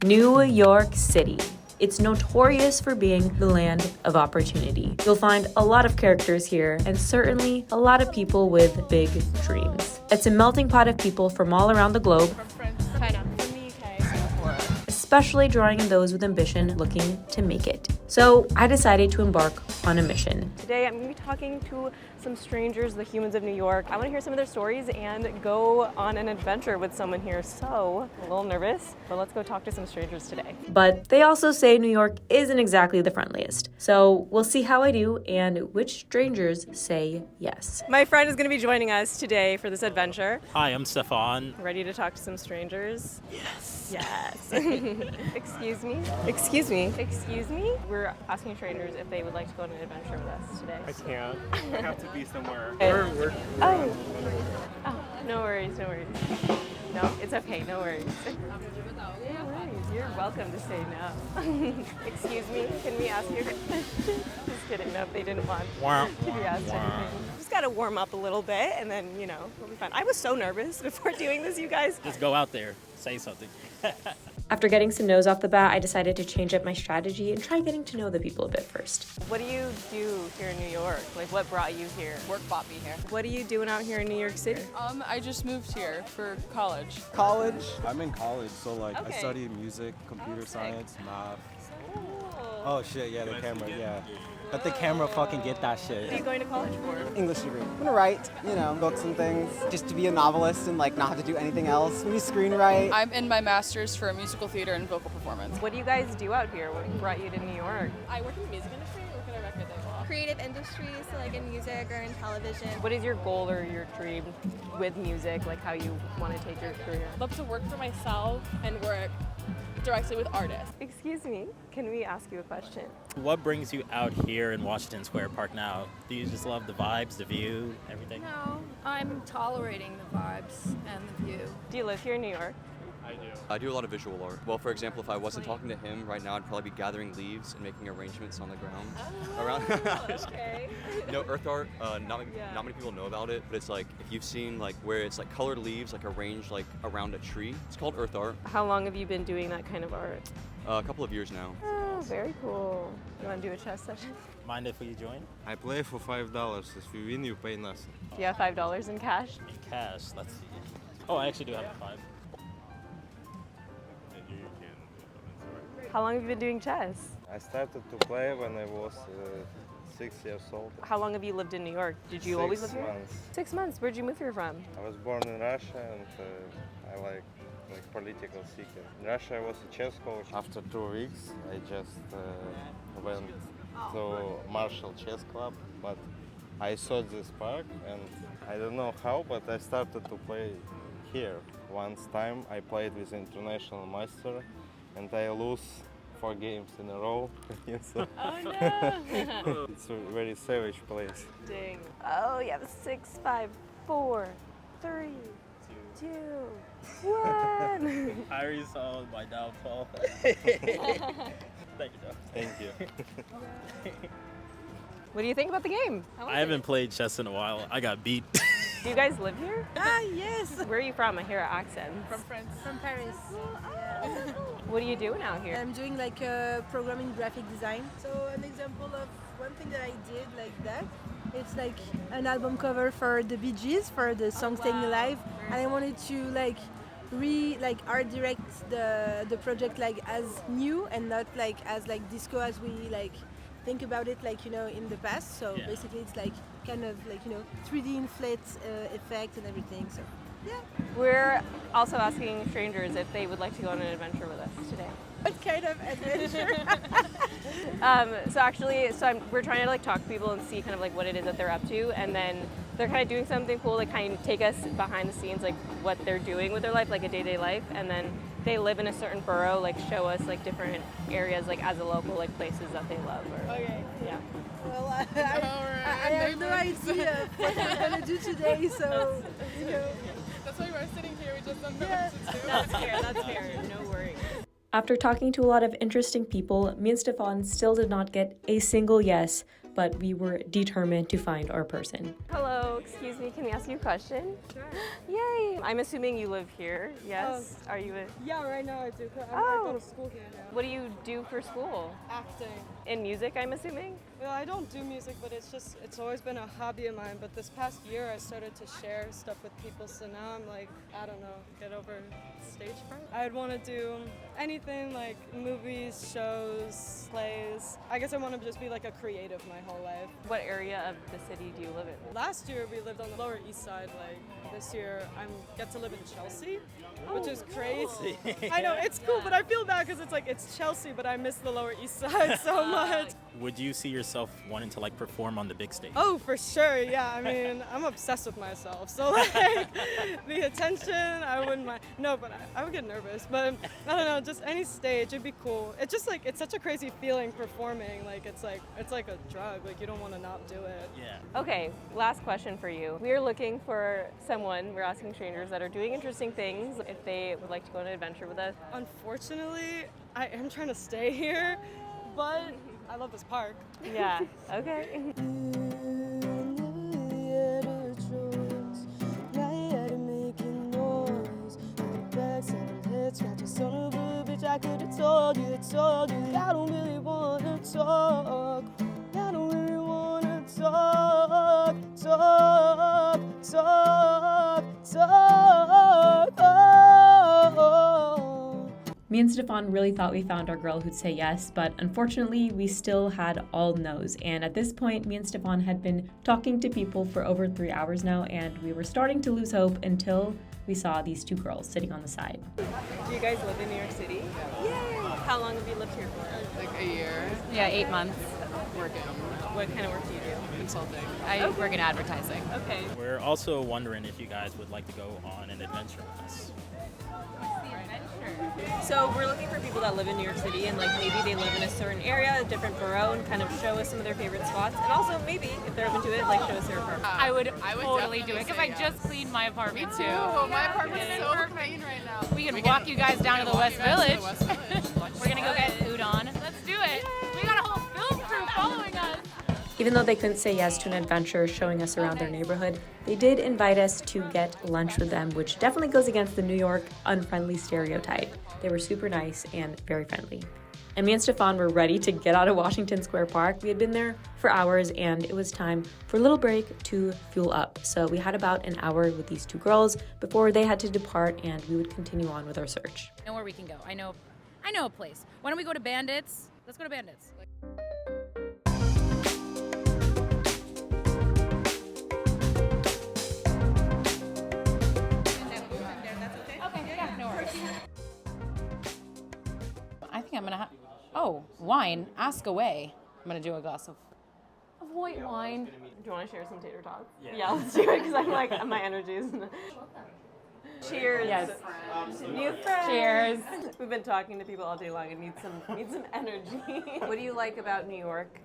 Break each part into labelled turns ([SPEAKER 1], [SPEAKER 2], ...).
[SPEAKER 1] New York City. It's notorious for being the land of opportunity. You'll find a lot of characters here, and certainly a lot of people with big dreams. It's a melting pot of people from all around the globe,
[SPEAKER 2] From France, China, from the UK, Singapore.
[SPEAKER 1] especially drawing in those with ambition looking to make it. So I decided to embark on a mission.
[SPEAKER 2] Today I'm going to be talking to some strangers, the humans of New York. I want to hear some of their stories and go on an adventure with someone here. So I'm a little nervous, but let's go talk to some strangers today.
[SPEAKER 1] But they also say New York isn't exactly the friendliest. So we'll see how I do and which strangers say yes.
[SPEAKER 2] My friend is going to be joining us today for this adventure.
[SPEAKER 3] Hi, I'm Stefan.
[SPEAKER 2] Ready to talk to some strangers?
[SPEAKER 3] Yes.
[SPEAKER 2] Yes. Excuse me? Excuse me? Excuse me? We're asking strangers if they would like to go on an adventure with us today.
[SPEAKER 4] I can't. I have to be somewhere.
[SPEAKER 2] Okay.
[SPEAKER 4] We're
[SPEAKER 2] Oh, no worries, no worries. No, it's okay, no worries. No worries, you're welcome to say no. Excuse me, can we ask you a question? Just kidding, no, they didn't want to be asked anything. Just gotta warm up a little bit and then, we'll be fine. I was so nervous before doing this, you guys.
[SPEAKER 3] Just go out there, say something.
[SPEAKER 1] After getting some no's off the bat, I decided to change up my strategy and try getting to know the people a bit first.
[SPEAKER 2] What do you do here in New York? Like, what brought you here?
[SPEAKER 5] Work brought me here.
[SPEAKER 2] What are you doing out here in New York City?
[SPEAKER 5] I just moved here for college.
[SPEAKER 6] College? I'm in college, so I
[SPEAKER 2] Okay.
[SPEAKER 6] study music, computer science, math.
[SPEAKER 2] Cool.
[SPEAKER 6] Oh shit, yeah, the camera, yeah. Let the camera fucking get that
[SPEAKER 2] What are you
[SPEAKER 6] shit.
[SPEAKER 2] going to college for?
[SPEAKER 7] English degree. I'm gonna write, books and things, just to be a novelist and not have to do anything else. Maybe screenwrite.
[SPEAKER 5] I'm in my master's for musical theater and vocal performance.
[SPEAKER 2] What do you guys do out here? What brought you to New York?
[SPEAKER 5] I work in the music industry. I work at a record label.
[SPEAKER 8] Creative industries, so like in music or in television.
[SPEAKER 2] What is your goal or your dream with music? Like how you want to take your career?
[SPEAKER 5] I'd love to work for myself and work directly with artists.
[SPEAKER 2] Excuse me, can we ask you a question?
[SPEAKER 3] What brings you out here in Washington Square Park now? Do you just love the vibes, the view, everything?
[SPEAKER 9] No, I'm tolerating the vibes and the view.
[SPEAKER 2] Do you live here in New York?
[SPEAKER 10] I do a lot of visual art. Well, for example, if I wasn't talking to him right now, I'd probably be gathering leaves and making arrangements on the ground. Around.
[SPEAKER 2] Okay.
[SPEAKER 10] Earth art. Not many people know about it, but it's like if you've seen where it's colored leaves arranged around a tree. It's called earth art.
[SPEAKER 2] How long have you been doing that kind of art?
[SPEAKER 10] A couple of years now.
[SPEAKER 2] Oh, very cool. You want to do a chess session?
[SPEAKER 3] Mind if we join?
[SPEAKER 4] I play for $5. If you win, you pay nothing.
[SPEAKER 2] Do you have $5 in cash?
[SPEAKER 3] In cash, let's see. Oh, I actually do have 5.
[SPEAKER 2] How long have you been doing chess?
[SPEAKER 4] I started to play when I was 6 years old.
[SPEAKER 2] How long have you lived in New York? Did you always live here?
[SPEAKER 4] 6 months.
[SPEAKER 2] 6 months. Where'd you move here from?
[SPEAKER 4] I was born in Russia and I like political seeker. In Russia, I was a chess coach. After 2 weeks, I just went to Marshall Chess Club, but I saw this park and I don't know how, but I started to play here. Once time I played with international master and I lose 4 games in a row. So
[SPEAKER 2] Oh no!
[SPEAKER 4] it's a very savage place.
[SPEAKER 2] Dang. Oh, you have 6, 5, 4, 3, 2, 1.
[SPEAKER 3] I already saw my downfall. Thank you, Joe.
[SPEAKER 4] Thank you.
[SPEAKER 2] What do you think about the game?
[SPEAKER 3] I haven't played chess in a while. I got beat.
[SPEAKER 2] Do you guys live here?
[SPEAKER 9] Yes.
[SPEAKER 2] Where are you from? I hear accents.
[SPEAKER 5] From France.
[SPEAKER 9] From Paris.
[SPEAKER 2] What are you doing out here?
[SPEAKER 9] I'm doing programming graphic design. So an example of one thing that I did like that, it's like an album cover for the Bee Gees for the song Staying Alive, and I wanted to art direct the project as new and not as disco as we think about it in the past. So
[SPEAKER 3] Yeah.
[SPEAKER 9] basically it's kind of 3D inflate effect and everything. So yeah.
[SPEAKER 2] We're also asking strangers if they would like to go on an adventure with us today.
[SPEAKER 9] What kind of adventure?
[SPEAKER 2] We're trying to talk to people and see kind of what it is that they're up to, and then they're kind of doing something cool to kind of take us behind the scenes, what they're doing with their life, a day-to-day life, and then they live in a certain borough, show us different areas, as a local, places that they love. Or,
[SPEAKER 9] Okay.
[SPEAKER 2] Yeah.
[SPEAKER 9] Well, I have no idea what I'm gonna do today, so
[SPEAKER 5] That's why we're sitting here. We just don't know
[SPEAKER 9] Yeah.
[SPEAKER 5] what to do.
[SPEAKER 2] That's fair. That's fair. No worries.
[SPEAKER 1] After talking to a lot of interesting people, me and Stefan still did not get a single yes but we were determined to find our person.
[SPEAKER 2] Hello, excuse me, can we ask you a question? Sure. Yay! I'm assuming you live here, yes? Are you a...
[SPEAKER 5] Yeah, right now I do.
[SPEAKER 2] Oh.
[SPEAKER 5] I go to school here now.
[SPEAKER 2] What do you do for school?
[SPEAKER 5] Acting.
[SPEAKER 2] In music, I'm assuming?
[SPEAKER 5] Well, I don't do music, but it's always been a hobby of mine. But this past year, I started to share stuff with people, so now I'm like, I don't know, get over stage fright. I'd want to do anything like movies, shows, plays. I guess I want to just be like a creative my whole life.
[SPEAKER 2] What area of the city do you live in?
[SPEAKER 5] Last year we lived on the Lower East Side. Like this year I get to live in Chelsea, which is crazy. I know it's cool, but I feel bad because it's like it's Chelsea, but I miss the Lower East Side so much.
[SPEAKER 3] Would you see yourself wanting to like perform on the big stage?
[SPEAKER 5] Oh, for sure. Yeah. I mean, I'm obsessed with myself, so like the attention, I wouldn't mind. No, but I would get nervous. But I don't know, just any stage, it'd be cool. It's just like it's such a crazy feeling performing. Like it's like a drug. Like you don't want to not do it.
[SPEAKER 3] Yeah.
[SPEAKER 2] Okay, last question for you. We are looking for someone, we're asking strangers that are doing interesting things if they would like to go on an adventure with us.
[SPEAKER 5] Unfortunately, I am trying to stay here, but I love this park.
[SPEAKER 2] Yeah, okay.
[SPEAKER 9] I could have told you, I don't really wanna talk. I don't really wanna talk.
[SPEAKER 1] Me and Stefan really thought we found our girl who'd say yes, but unfortunately we still had all no's. And at this point, me and Stefan had been talking to people for over 3 hours now, and we were starting to lose hope until we saw these two girls sitting on the side.
[SPEAKER 2] Do you guys live in New York City? Yay! How long have you lived here for?
[SPEAKER 11] Like a year.
[SPEAKER 12] Yeah, 8 months.
[SPEAKER 11] Working.
[SPEAKER 2] What kind of work do you do?
[SPEAKER 11] Consulting.
[SPEAKER 12] I work in advertising.
[SPEAKER 2] Okay.
[SPEAKER 3] We're also wondering if you guys would like to go on an adventure with us.
[SPEAKER 2] So we're looking for people that live in New York City and like maybe they live in a certain area, a different borough, and kind of show us some of their favorite spots. And also maybe, if they're open to it, like show us their apartment.
[SPEAKER 12] I would totally do it because I just cleaned my apartment too.
[SPEAKER 11] My apartment's so clean right now.
[SPEAKER 12] We can walk you guys down to the West Village. We're gonna go get food on. Let's do it. We got a whole film crew following us.
[SPEAKER 1] Even though they couldn't say yes to an adventure showing us around their neighborhood, they did invite us to get lunch with them, which definitely goes against the New York unfriendly stereotype. They were super nice and very friendly. And me and Stefan were ready to get out of Washington Square Park. We had been there for hours and it was time for a little break to fuel up. So we had about an hour with these two girls before they had to depart and we would continue on with our search.
[SPEAKER 12] I know where we can go. I know a place. Why don't we go to Bandits? Let's go to Bandits. I think I'm gonna wine. Ask away. I'm gonna do a glass of white wine.
[SPEAKER 2] Do you want to share some tater tots? Yeah, let's do it because I'm like, my energy is... Cheers.
[SPEAKER 12] Yes.
[SPEAKER 2] New friends.
[SPEAKER 12] Cheers.
[SPEAKER 2] We've been talking to people all day long and need some energy. What do you like about New York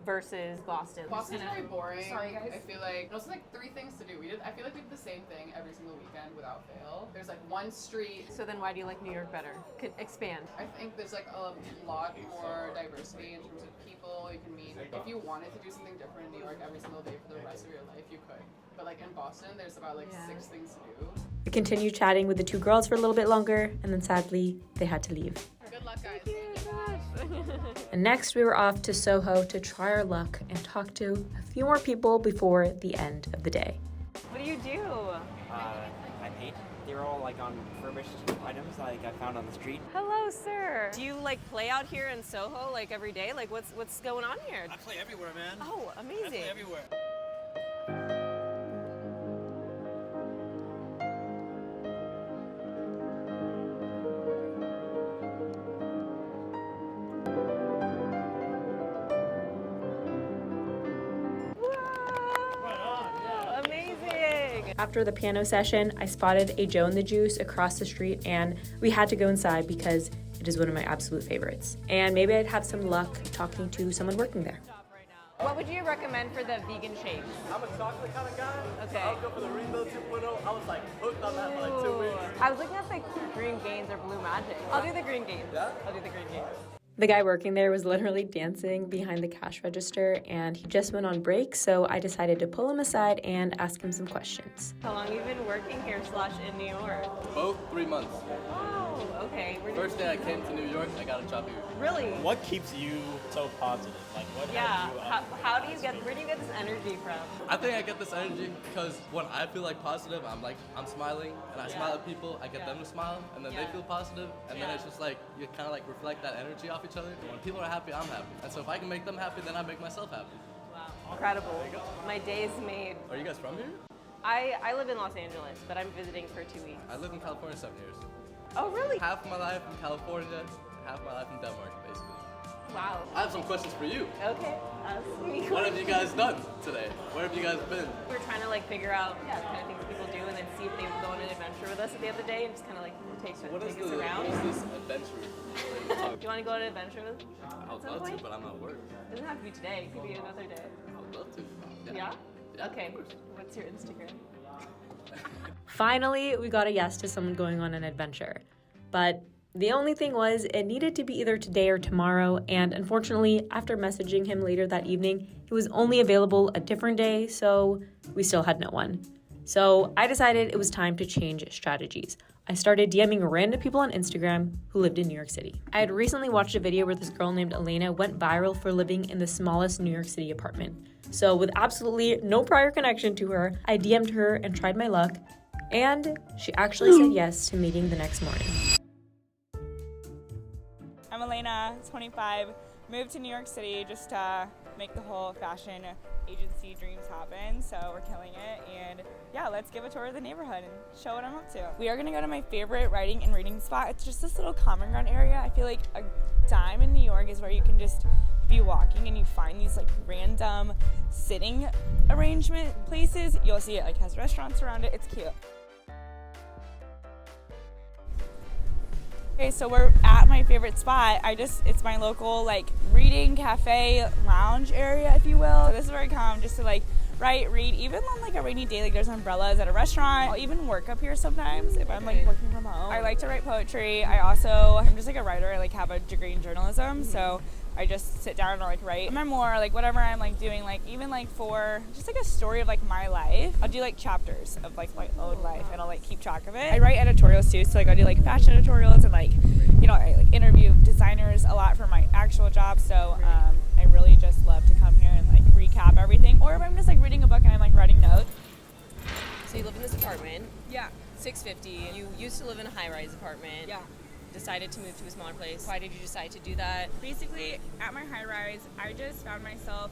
[SPEAKER 2] versus Boston?
[SPEAKER 11] Boston's very boring. Sorry, guys. I feel like there's like 3 things to do. I feel like we did the same thing every single weekend without fail. There's like one street.
[SPEAKER 2] So then why do you like New York better? Could expand.
[SPEAKER 11] I think there's like a lot more diversity in terms of people you can meet. If you wanted to do something different in New York every single day for the rest of your life, you could. But like in Boston, there's about like 6 things to do.
[SPEAKER 1] We continued chatting with the two girls for a little bit longer and then sadly they had to leave.
[SPEAKER 11] Good luck, guys.
[SPEAKER 1] And next we were off to Soho to try our luck and talk to a few more people before the end of the day.
[SPEAKER 2] What do you do?
[SPEAKER 7] I paint. They're all like on refurbished items like I found on the street.
[SPEAKER 2] Hello, sir. Do you like play out here in Soho like every day? Like what's going on here?
[SPEAKER 13] I play everywhere, man.
[SPEAKER 2] Oh, amazing.
[SPEAKER 13] I play everywhere.
[SPEAKER 1] After the piano session, I spotted a Joe and the Juice across the street and we had to go inside because it is one of my absolute favorites. And maybe I'd have some luck talking to someone working there.
[SPEAKER 2] What would you recommend for the vegan shakes?
[SPEAKER 14] I'm a chocolate kind of guy.
[SPEAKER 2] Okay.
[SPEAKER 14] I'll go for the Rainbow 2.0. I was like hooked on that for like 2 weeks.
[SPEAKER 2] I was looking at the Green Gains or Blue Magic. I'll do the Green Gains.
[SPEAKER 14] Yeah?
[SPEAKER 2] I'll do the Green Gains.
[SPEAKER 1] The guy working there was literally dancing behind the cash register, and he just went on break, so I decided to pull him aside and ask him some questions.
[SPEAKER 2] How long have you been working here / in New York?
[SPEAKER 14] Both 3 months.
[SPEAKER 2] Oh, okay.
[SPEAKER 14] First day I came to New York, I got a job here.
[SPEAKER 2] Really?
[SPEAKER 3] What keeps you so positive? Like, what
[SPEAKER 2] Yeah.
[SPEAKER 3] has you up?
[SPEAKER 2] How do you get? Where do you get this energy from?
[SPEAKER 14] I think I get this energy because when I feel like positive, I'm smiling, and I smile at people, I get them to smile, and then they feel positive, and then it's just like, you kind of like reflect that energy off each other. When people are happy, I'm happy. And so if I can make them happy, then I make myself happy.
[SPEAKER 2] Wow. Incredible. My day is made.
[SPEAKER 14] Are you guys from here?
[SPEAKER 2] I live in Los Angeles, but I'm visiting for 2 weeks.
[SPEAKER 14] I lived in California 7 years.
[SPEAKER 2] Oh, really?
[SPEAKER 14] Half my life in California, half my life in Denmark, basically.
[SPEAKER 2] Wow.
[SPEAKER 14] I have some questions for you.
[SPEAKER 2] Okay. Ask me.
[SPEAKER 14] What have you guys done today? Where have you guys been?
[SPEAKER 2] We're trying to like figure out the kind of things people do and then see if they would go on an adventure with us at the end of the day and just kind of like take us around.
[SPEAKER 14] What is this adventure?
[SPEAKER 2] Do you want to go on an adventure with us?
[SPEAKER 14] I would love to, but I'm at work.
[SPEAKER 2] It doesn't have to be today. It could be another day.
[SPEAKER 14] I would love to.
[SPEAKER 2] Yeah? Okay. What's your Instagram?
[SPEAKER 1] Finally, we got a yes to someone going on an adventure. But the only thing was, it needed to be either today or tomorrow, and unfortunately, after messaging him later that evening, he was only available a different day, so we still had no one. So I decided it was time to change strategies. I started DMing random people on Instagram who lived in New York City. I had recently watched a video where this girl named Elena went viral for living in the smallest New York City apartment. So with absolutely no prior connection to her, I DM'd her and tried my luck, and she actually said yes to meeting the next morning.
[SPEAKER 13] I'm Elena, 25, moved to New York City just to make the whole fashion agency dreams happen, so we're killing it, and yeah, let's give a tour of the neighborhood and show what I'm up to. We are gonna go to my favorite writing and reading spot. It's just this little common ground area. I feel like a dime in New York is where you can just be walking and you find these like random sitting arrangement places. You'll see it like has restaurants around it. It's cute. Okay, so we're at my favorite spot. It's my local like reading cafe lounge area, if you will. So this is where I come just to like write, read, even on like a rainy day, like there's umbrellas at a restaurant. I'll even work up here sometimes if I'm like working from home. I like to write poetry. I'm just like a writer. I like have a degree in journalism, so I just sit down and like write a memoir, like whatever I'm like doing, like even like for just like a story of like my life. I'll do like chapters of like my own life and I'll like keep track of it. I write editorials too, so like I'll do like fashion editorials and like, you know, I like interview designers a lot for my actual job. So I really just love to come here and like recap everything. Or if I'm just like reading a book and I'm like writing notes.
[SPEAKER 15] So you live in this apartment.
[SPEAKER 13] Yeah.
[SPEAKER 15] 650. You used to live in a high-rise apartment.
[SPEAKER 13] Yeah.
[SPEAKER 15] Decided to move to a smaller place. Why did you decide to do that?
[SPEAKER 13] Basically, at my high rise, I just found myself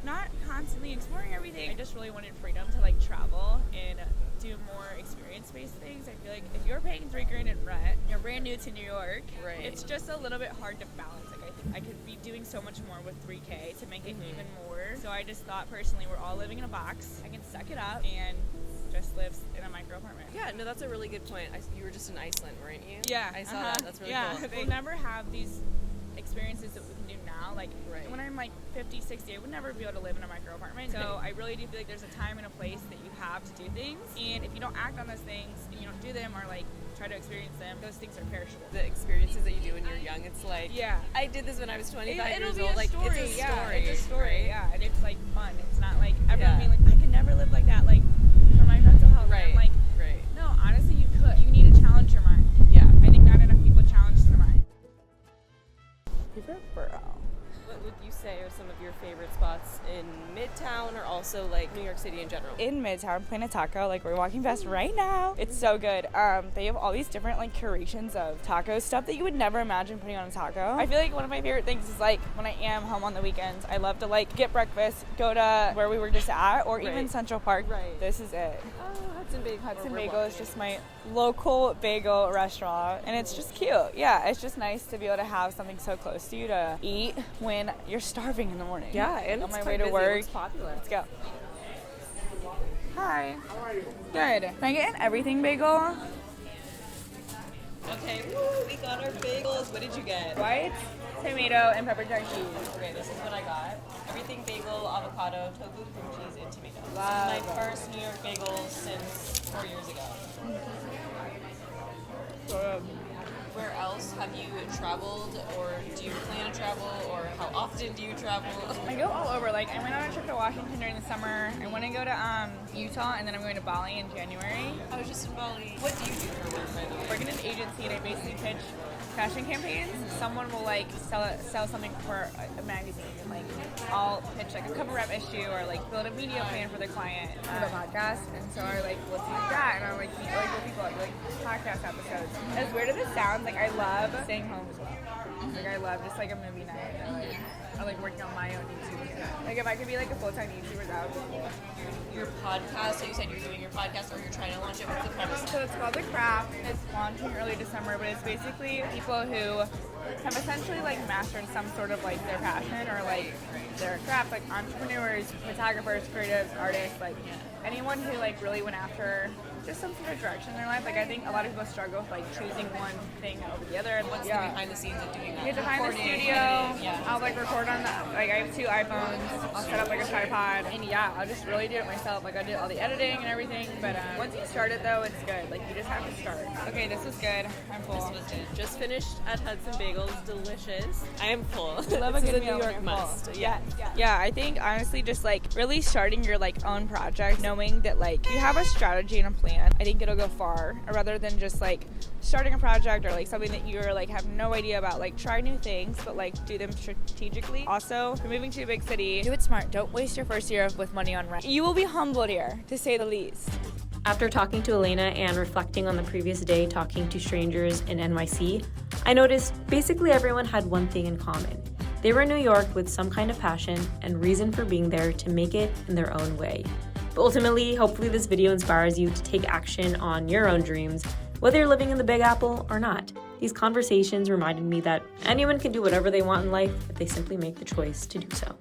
[SPEAKER 13] not constantly exploring everything. I just really wanted freedom to like travel and do more experience-based things. I feel like if you're paying $3,000 in rent, you're brand new to New York,
[SPEAKER 15] right.
[SPEAKER 13] It's just a little bit hard to balance. Like I think I could be doing so much more with $3K to make it even more. So I just thought personally, we're all living in a box. I can suck it up and just live in a micro apartment.
[SPEAKER 15] Yeah, no, that's a really good point. You were just in Iceland, weren't you?
[SPEAKER 13] Yeah,
[SPEAKER 15] I saw that. That's really cool.
[SPEAKER 13] We'll never have these experiences that we can do now. Like when I'm like 50, 60, I would never be able to live in a micro apartment. So I really do feel like there's a time and a place that you have to do things. And if you don't act on those things and you don't do them or like try to experience them, those things are perishable.
[SPEAKER 15] The experiences that you do when you're young, it's like, I did this when I was 25 years old. Like,
[SPEAKER 13] story.
[SPEAKER 15] It's a story.
[SPEAKER 13] Yeah, it's a story.
[SPEAKER 15] Right?
[SPEAKER 13] Yeah, and it's like fun. It's not like everyone being like, I could never live like that. Like for my mental health.
[SPEAKER 15] Right.
[SPEAKER 13] I'm like, no, honestly, you could. You need to challenge your mind.
[SPEAKER 15] Yeah.
[SPEAKER 13] I think not enough people challenge their mind. Favorite borough?
[SPEAKER 15] What would you say are some of your favorite spots in Midtown or also like New York City in general?
[SPEAKER 13] In Midtown, Planet Taco, like we're walking past right now. It's so good. They have all these different like curations of taco stuff that you would never imagine putting on a taco. I feel like one of my favorite things is like when I am home on the weekends, I love to like get breakfast, go to where we were just at, or even Central Park. Right. This is it.
[SPEAKER 15] Oh, Hudson Bagel.
[SPEAKER 13] Hudson Bagel is just my local bagel restaurant, and it's just cute. Yeah, it's just nice to be able to have something so close to you to eat when you're starving in the morning.
[SPEAKER 15] Yeah, and
[SPEAKER 13] on
[SPEAKER 15] it's
[SPEAKER 13] my
[SPEAKER 15] quite
[SPEAKER 13] way to
[SPEAKER 15] busy.
[SPEAKER 13] work.
[SPEAKER 15] It's popular.
[SPEAKER 13] Let's go. Hi. How are you? Good. Can I get an everything bagel?
[SPEAKER 15] Okay, woo, we got our bagels. What did you get?
[SPEAKER 13] White, tomato, and pepper jack cheese.
[SPEAKER 15] Okay, this is what I got. Everything bagel, avocado, tofu, cream cheese, and tomato.
[SPEAKER 13] Wow.
[SPEAKER 15] This is my first New York bagel since 4 years ago. Where else have you traveled, or do you plan to travel, or how often do you travel?
[SPEAKER 13] I go all over. Like, I went on a trip to Washington during the summer. I want to go to Utah, and then I'm going to Bali in January.
[SPEAKER 15] I was just in Bali. What do you do for work, by the way?
[SPEAKER 13] I work in an agency, and I basically pitch fashion campaigns. Someone will like sell something for a magazine, and like I'll pitch like a cover up issue or like build a media plan for the client for the podcast. And so I like let's do that, and I'll like meet other people at like podcast episodes. As weird as it sounds, like I love staying home as well. Like I love just like a movie night or like working on my own YouTube. Like if I could be like a full-time YouTuber, that would be cool.
[SPEAKER 15] Your podcast, so you said you're doing your podcast or you're trying to launch it. What's the premise?
[SPEAKER 13] So it's called The Craft. It's launching early December, but it's basically people who have essentially like mastered some sort of like their passion or like their craft, like entrepreneurs, photographers, creatives, artists, like anyone who like really went after just some sort of direction in their life. Like I think a lot of people struggle with like choosing one thing over the other.
[SPEAKER 15] What's the behind the scenes of doing that?
[SPEAKER 13] You have to find the studio. I'll like record on the, like I have 2 iPhones. I'll set up like a tripod, and I'll just really do it myself. Like I do all the editing and everything. But once you start it though, it's good. Like you just have to start. Okay, this was good. I'm full.
[SPEAKER 15] This was good. Just finished at Hudson Bagels. Delicious. I am full.
[SPEAKER 13] Love a
[SPEAKER 15] This
[SPEAKER 13] good
[SPEAKER 15] is
[SPEAKER 13] meal
[SPEAKER 15] New
[SPEAKER 13] when
[SPEAKER 15] York
[SPEAKER 13] you're
[SPEAKER 15] must.
[SPEAKER 13] full.
[SPEAKER 15] Yeah.
[SPEAKER 13] Yeah, I think honestly just like really starting your like own project, knowing that like you have a strategy and a plan, I think it'll go far, rather than just like starting a project or like something that you're like have no idea about. Like try new things, but like do them strategically. Also, if you're moving to a big city, do it smart. Don't waste your first year with money on rent. You will be humbled here, to say the least.
[SPEAKER 1] After talking to Elena and reflecting on the previous day talking to strangers in NYC, I noticed basically everyone had one thing in common. They were in New York with some kind of passion and reason for being there to make it in their own way. But ultimately, hopefully this video inspires you to take action on your own dreams, whether you're living in the Big Apple or not. These conversations reminded me that anyone can do whatever they want in life if they simply make the choice to do so.